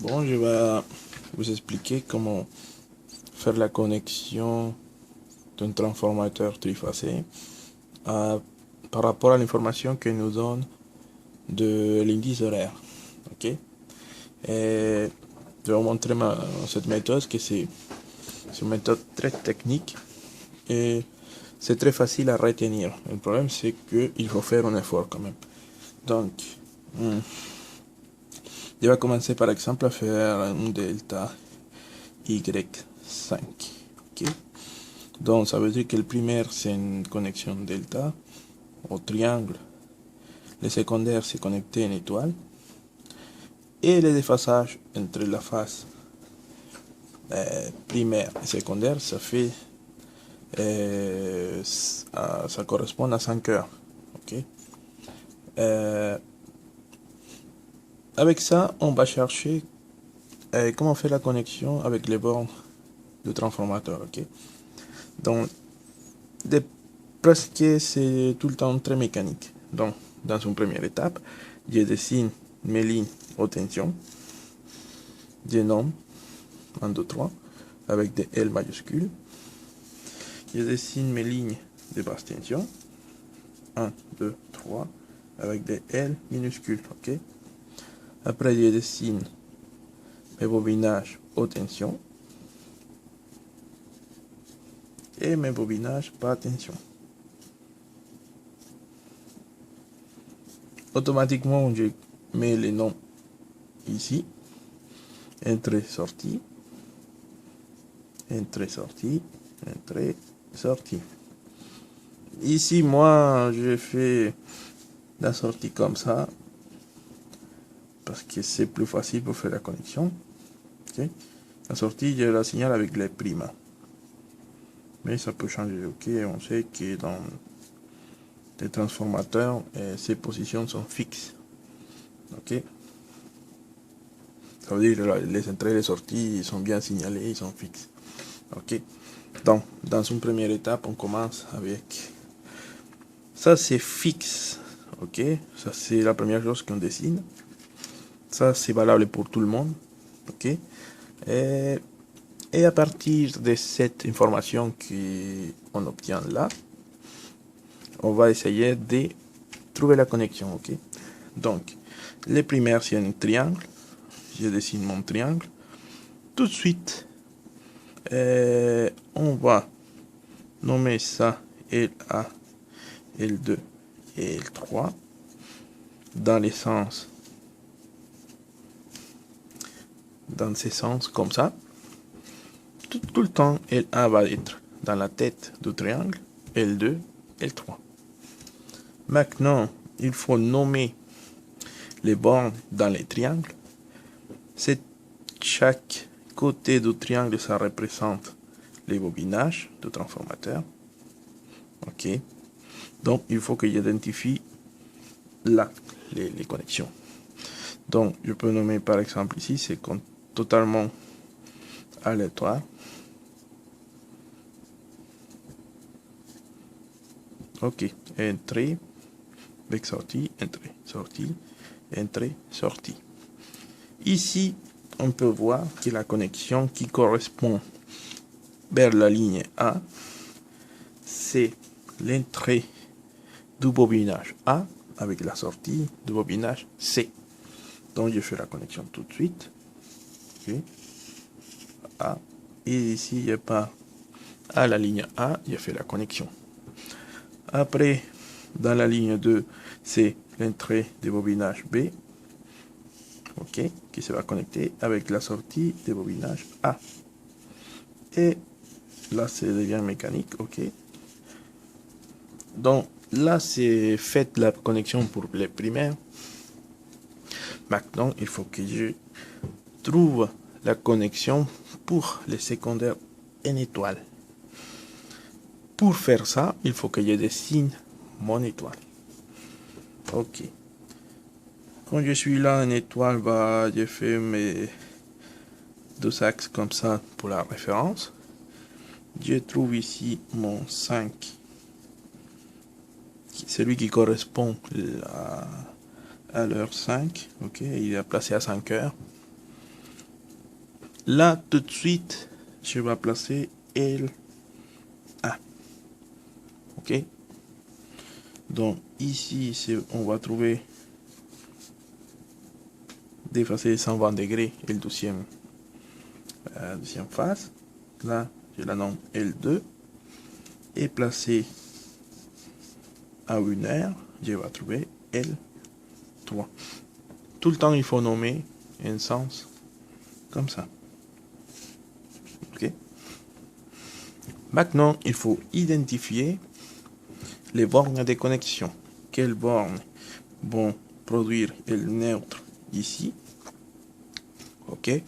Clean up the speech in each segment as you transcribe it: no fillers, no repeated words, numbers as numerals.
Bon, je vais vous expliquer comment faire la connexion d'un transformateur trifasé par rapport à l'information que nous donne de l'indice horaire. Ok? Et je vais vous montrer cette méthode, que c'est une méthode très technique et c'est très facile à retenir. Le problème, c'est qu'il faut faire un effort quand même. Donc, je vais commencer par exemple à faire un delta Y5. Ok? Donc, ça veut dire que le primaire, c'est une connexion delta au triangle. Le secondaire, c'est connecté à une étoile. Et le déphasage entre la phase primaire et secondaire, ça fait ça correspond à 5 heures. Ok? Avec ça, on va chercher comment faire la connexion avec les bornes du transformateur. Ok? Donc, presque c'est tout le temps très mécanique. Donc, dans une première étape, je dessine mes lignes haute tension. Je nomme 1, 2, 3 avec des L majuscules. Je dessine mes lignes de basse tension. 1, 2, 3 avec des L minuscules. Ok. Après, je dessine mes bobinages haute tension et mes bobinages bas tension. Automatiquement, je mets les noms ici. Entrée, sortie. Entrée, sortie. Entrée, sortie. Ici, moi, je fais la sortie comme ça parce que c'est plus facile pour faire la connexion. Okay. La sortie, je la signale avec les primes. Mais ça peut changer. Ok, on sait que dans les transformateurs, ces positions sont fixes. Ok. Ça veut dire que les entrées et les sorties sont bien signalées, ils sont fixes. Ok. Donc, dans une première étape, on commence avec ça, c'est fixe. Ok. Ça, c'est la première chose qu'on dessine. Ça, c'est valable pour tout le monde. Ok. Et à partir de cette information qu'on obtient là, on va essayer de trouver la connexion. Ok. Donc, les primaires, c'est un triangle. Je dessine mon triangle. Tout de suite, on va nommer ça LA, L2 et L3 dans les sens, dans ces sens comme ça. Tout le temps, LA va être dans la tête du triangle, L2, L3. Maintenant, il faut nommer les bornes dans les triangles. C'est chaque côté du triangle, ça représente les bobinages du transformateur. Ok. Donc, il faut que j'identifie là les connexions. Donc, je peux nommer par exemple ici, c'est totalement aléatoire. Ok. Entrée, avec sortie, entrée, sortie, entrée, sortie. Ici, on peut voir que la connexion qui correspond vers la ligne A, c'est l'entrée du bobinage A avec la sortie du bobinage C. Donc, je fais la connexion tout de suite. Okay. A. Et ici, je pars à la ligne A, je fais la connexion. Après, dans la ligne 2, c'est l'entrée de bobinage B. Ok, qui se va connecter avec la sortie de bobinage A. Et là, ça devient mécanique. Ok. Donc, là, c'est fait la connexion pour les primaires. Maintenant, il faut que je trouve la connexion pour les secondaires en étoile. Pour faire ça, il faut que je dessine mon étoile. Ok. Quand je suis là en étoile, bah, je fais mes deux axes comme ça pour la référence. Je trouve ici mon 5, celui qui correspond à l'heure 5. Ok, il est placé à 5 heures. Là, tout de suite, je vais placer LA. OK? Donc, ici, on va trouver d'effacer 120 degrés et le deuxième phase. Là, je la nomme L2. Et placer à 1 heure, je vais trouver L3. Tout le temps, il faut nommer un sens comme ça. OK? Maintenant, il faut identifier les bornes de connexion. Quelles bornes vont produire le neutre ici? OK? Et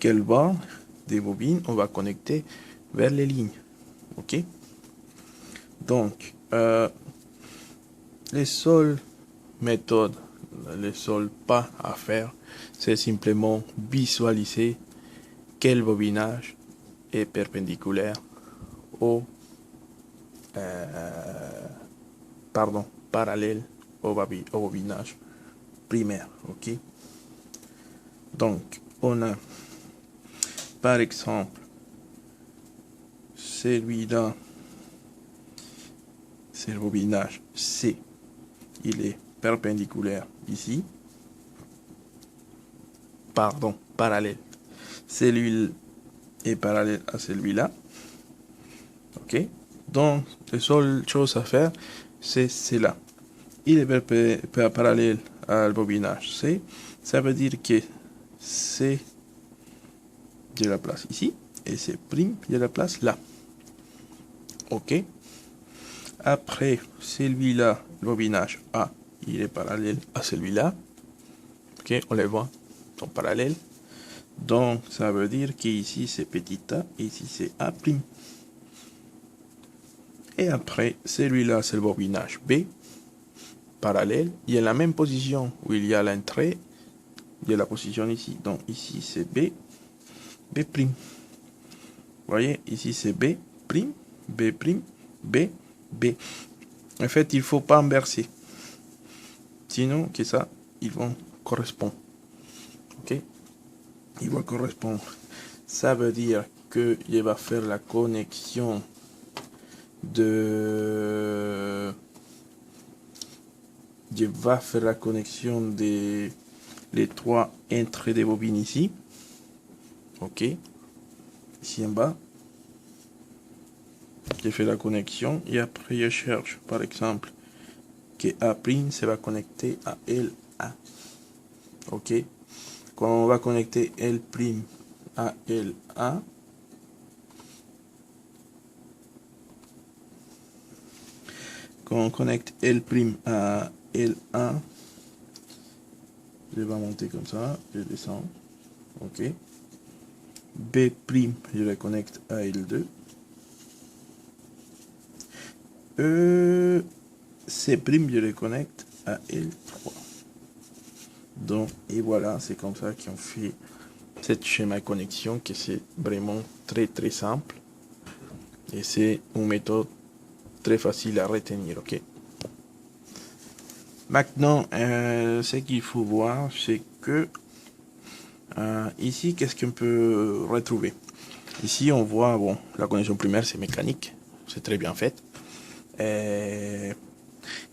quelles bornes des bobines on va connecter vers les lignes? OK? Donc, les seules méthodes, les seuls pas à faire, c'est simplement visualiser quel bobinage est perpendiculaire au parallèle au bobinage primaire. OK? Donc, on a par exemple celui-là, c'est le bobinage C. Il est perpendiculaire ici. Pardon, parallèle. Celui-là est parallèle à celui-là. OK? Donc, la seule chose à faire, c'est cela. Il est parallèle à le bobinage C. Ça veut dire que C, j'ai la place ici, et C', j'ai la place là. OK? Après, celui-là, le bobinage A, il est parallèle à celui-là. OK? On les voit, ils sont parallèles. Donc, ça veut dire qu'ici, c'est petit a, et ici, c'est A'. Et après, celui-là, c'est le bobinage B, parallèle. Il y a la même position où il y a l'entrée, il y a la position ici. Donc, ici, c'est B'. Vous voyez, ici, c'est B', B', B, B. En fait, il ne faut pas inverser. Sinon, que ça, ils vont correspondre. OK? Ils vont correspondre. Ça veut dire que je vais faire la connexion des les trois entrées des bobines ici. OK? Ici en bas. Je fais la connexion et après je cherche par exemple que A' se va connecter à LA. OK? Quand on va connecter L' à LA, quand on connecte L' à LA, je vais monter comme ça, je descends. OK? B', je le connecte à L2. C', je le connecte à L3. Donc, et voilà, c'est comme ça qu'on fait cette schéma de connexion, que c'est vraiment très très simple. Et c'est une méthode très facile à retenir. OK? Maintenant, ce qu'il faut voir, c'est que ici, qu'est-ce qu'on peut retrouver? Ici, on voit, bon, la connexion primaire, c'est mécanique. C'est très bien fait.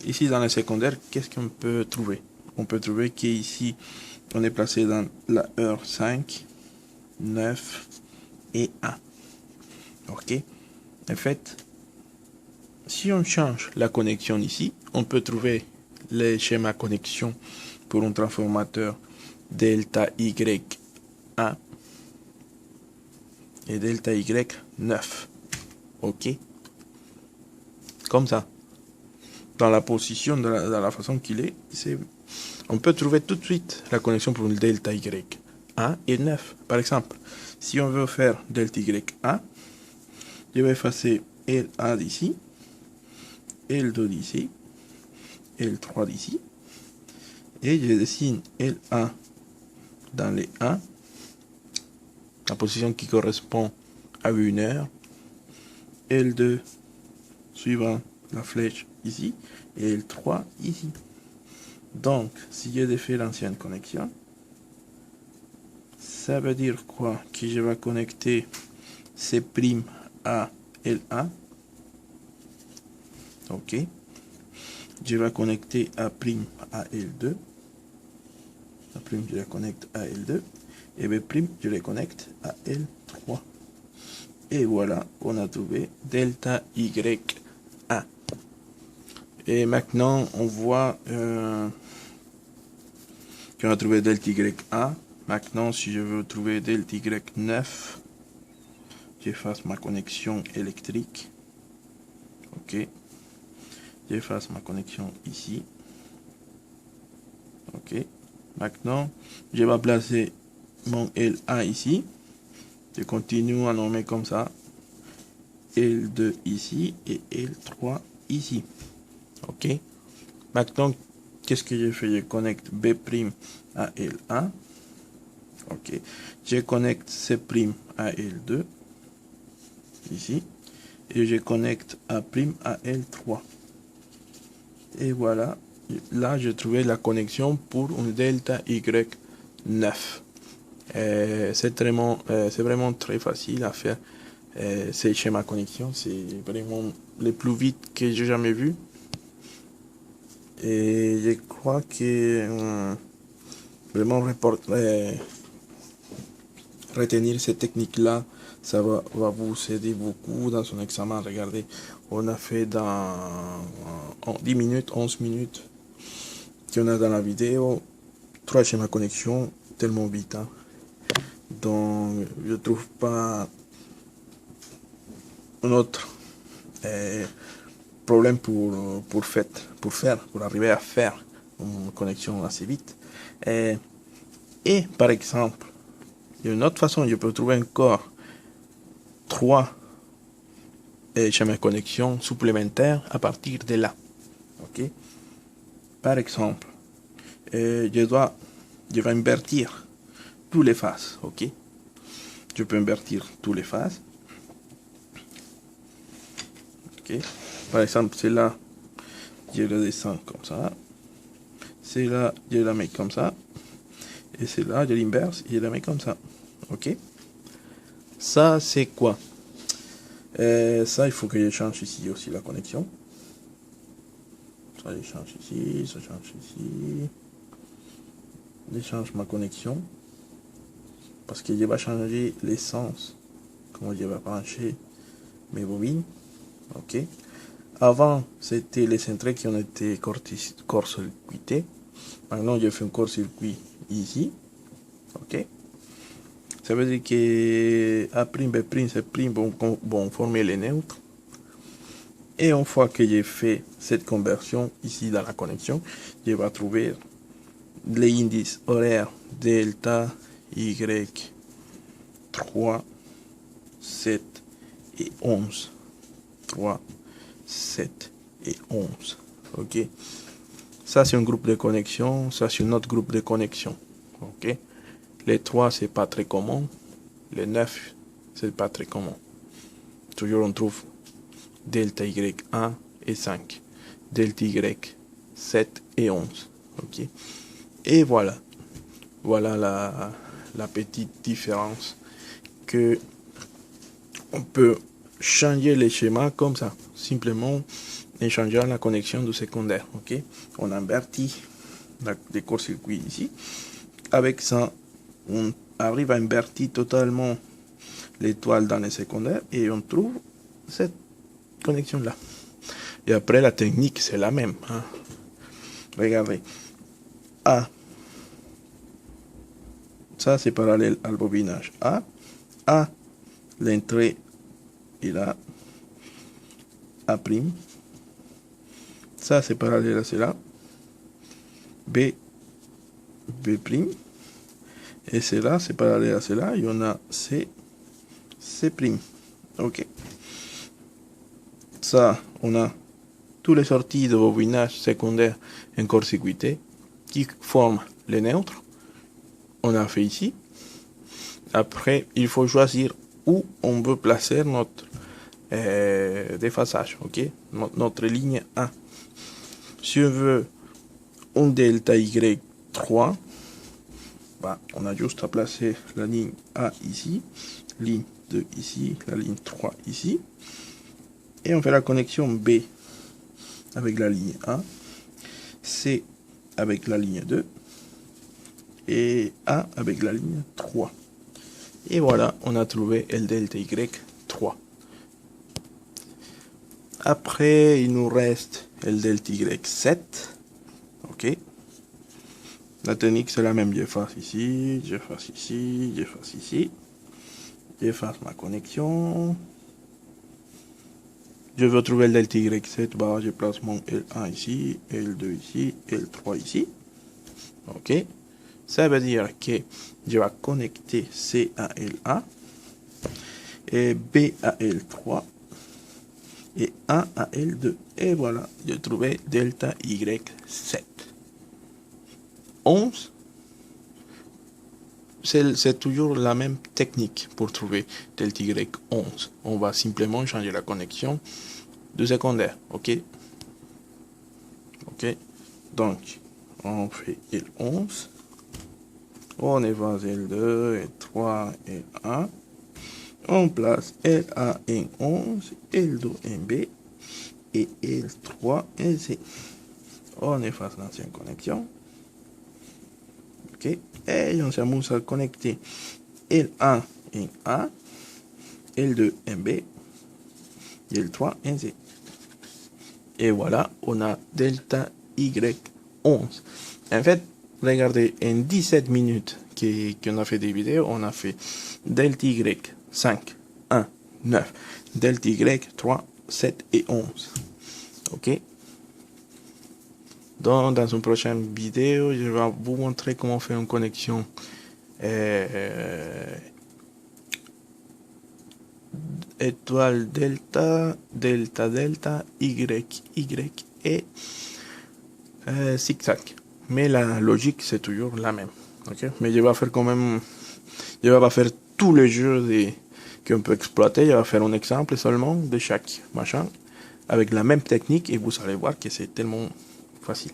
Ici, dans la secondaire, qu'est-ce qu'on peut trouver? On peut trouver qu'ici, on est placé dans la heure 5, 9 et 1. OK? En fait, si on change la connexion ici, on peut trouver les schémas connexion pour un transformateur delta Y1 et delta Y9. OK? Comme ça. Dans la position, dans la façon qu'il est, on peut trouver tout de suite la connexion pour le delta Y1 et 9. Par exemple, si on veut faire delta Y1, je vais effacer LA d'ici, L2 d'ici, L3 d'ici, et je dessine L1 dans les 1, la position qui correspond à 1 heure, L2 suivant la flèche ici, et L3 ici. Donc, si je défais l'ancienne connexion, Ça veut dire quoi? Que je vais connecter C' à L1. Ok. Je vais connecter A' à L2. A', je la connecte à L2. Et B', je les connecte à L3. Et voilà, on a trouvé delta Y1. Et maintenant, on voit qu'on a trouvé delta Y1. Maintenant, si je veux trouver delta Y9, j'efface ma connexion électrique. Ok. J'efface ma connexion ici. Ok. Maintenant, je vais placer mon L1 ici. Je continue à nommer comme ça. L2 ici et L3 ici. Ok. Maintenant, qu'est-ce que je fais? Je connecte B' à L1. Ok. Je connecte C' à L2. Ici. Et je connecte A' à L3. Et voilà. Là, j'ai trouvé la connexion pour une delta Y9. C'est vraiment très facile à faire ces schémas connexion. C'est vraiment le plus vite que j'ai jamais vu. Et je crois que vraiment retenir ces techniques-là, ça va vous aider beaucoup dans son examen. Regardez, on a fait en 10 minutes, 11 minutes qu'on a dans la vidéo, 3 schémas connexion, tellement vite. Hein. Donc, je trouve pas un autre problème pour arriver à faire une connexion assez vite. Et par exemple, il y a une autre façon, je peux trouver encore 3 schémas de connexion supplémentaires à partir de là. Ok. Par exemple, je vais invertir tous les phases. Ok. Je peux invertir tous les phases. Ok. Par exemple, c'est là, je le descends comme ça. C'est là, je la mets comme ça. Et c'est là, je l'inverse et je la mets comme ça. Ok. Ça, c'est quoi? Ça, il faut que je change ici aussi la connexion. Ça, je change ici, ça change ici. Je change ma connexion. Parce que je vais changer l'essence. Comment je vais brancher mes bobines. Ok. Avant, c'était les centrés qui ont été court-circuités. Maintenant, je fais un court-circuit ici. Ok. Ça veut dire que A', B', C' vont former les neutres. Et une fois que j'ai fait cette conversion ici dans la connexion, je vais trouver les indices horaires delta Y3, 7 et 11. 3, 7 et 11. Ok. Ça, c'est un groupe de connexion. Ça, c'est un autre groupe de connexion. Ok. Les 3, c'est pas très commun. Les 9, c'est pas très commun. Toujours, on trouve delta Y1 et 5. Delta Y 7 et 11. Ok. Et voilà. Voilà la petite différence que on peut changer les schémas comme ça. Simplement en changeant la connexion du secondaire. Ok. On invertit les court-circuits ici. Avec ça, on arrive à invertir totalement l'étoile dans les secondaires et on trouve cette connexion là. Et après la technique c'est la même. Hein. Regardez. A. Ça c'est parallèle au bobinage. A. L'entrée est là. A'. Ça c'est parallèle à cela. B'. Et cela c'est parallèle à cela. Il y en a C'. Ok. Ça, on a toutes les sorties de bobinage secondaire en court-circuité qui forment les neutres. On a fait ici. Après, il faut choisir où on veut placer notre déphasage, ok? Notre ligne 1. Si on veut un delta Y3, Bah, on a juste à placer la ligne A ici, ligne 2 ici, la ligne 3 ici. Et on fait la connexion B avec la ligne A, C avec la ligne 2 et A avec la ligne 3. Et voilà, on a trouvé L delta Y 3. Après, il nous reste L delta Y 7. Ok. La technique, c'est la même. J'efface ici, j'efface ici, j'efface ici. J'efface ma connexion. Je veux trouver le delta Y7, bah, je place mon L1 ici, L2 ici, L3 ici. Ok. Ça veut dire que je vais connecter C à L1 et B à L3 et A à L2. Et voilà, j'ai trouvé delta Y7. 11. C'est toujours la même technique pour trouver delta Y11. On va simplement changer la connexion de secondaire. Ok. Ok. Donc, on fait L11. On efface L2, L3, L1. On place LA en 11, L2 en B et L3 en C. On efface l'ancienne connexion. Ok. Et on s'amuse à connecter L1 en A, L2 en B et L3 en C. Et voilà, on a delta Y11. En fait, regardez, en 17 minutes qu'on a fait des vidéos, on a fait delta Y 5, 1, 9, delta Y 3, 7 et 11. Ok. Donc, dans une prochaine vidéo, je vais vous montrer comment faire une connexion étoile delta, delta, delta, Y, Y et zigzag. Mais la logique, c'est toujours la même. Okay? Mais je vais faire quand même, je vais pas faire tous les jeux qu'on peut exploiter. Je vais faire un exemple seulement de chaque machin avec la même technique et vous allez voir que c'est tellement facile.